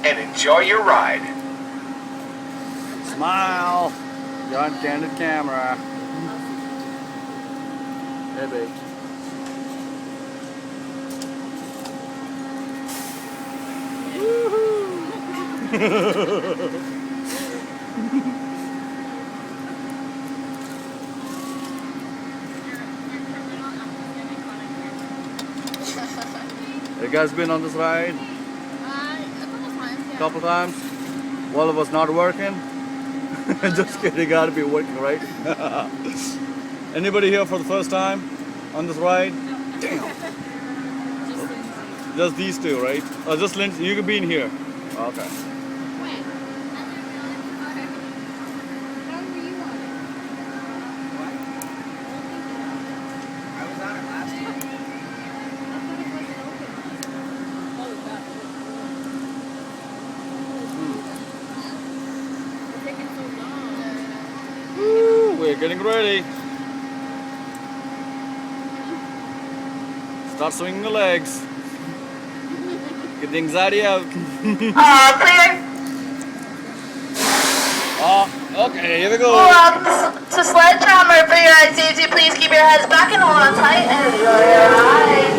and enjoy your ride. Smile. You're on candid camera. Hey, babe. You guys been on this ride? A couple times, yeah. Couple times? Well, it was not working. Just kidding, gotta be working, right? Anybody here for the first time on this ride? Damn. Just these two, right? Oh, just Lindsay. You could be in here. Okay. When? How were you on it? What? I was on it last year. I thought it wasn't open. Oh, God. It's taking so long. Woo, we're getting ready. Start swinging the legs. Get the anxiety out. Clear. Oh, okay, here we go. To Sledge for your ride safety, please keep your heads back and hold on tight and enjoy your ride.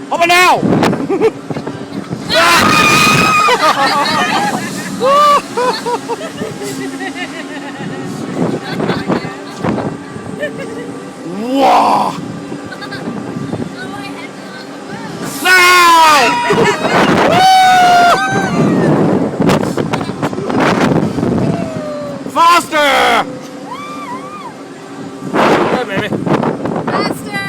How about now? Wow! Now! Faster! Yeah, baby. Faster!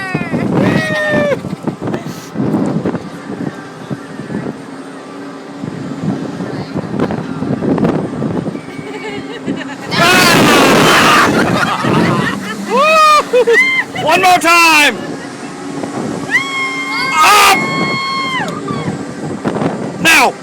One more time! Up! Now!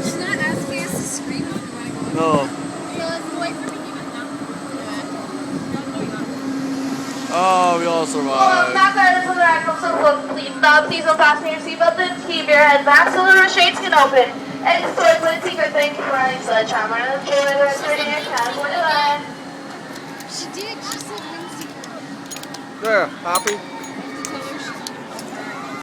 She's not asking us to scream up when I go. No. So let's wait for me to get down. Oh, we all Hold on, survived. back guys to the rack, so please stop. Please don't fasten your seatbelt and keep your head back so the restraints can open. Exit Lindsay, thank you for riding Sledgehammer. Enjoy the rest of your time. Wonderland. She did. She said Wednesday. There, happy?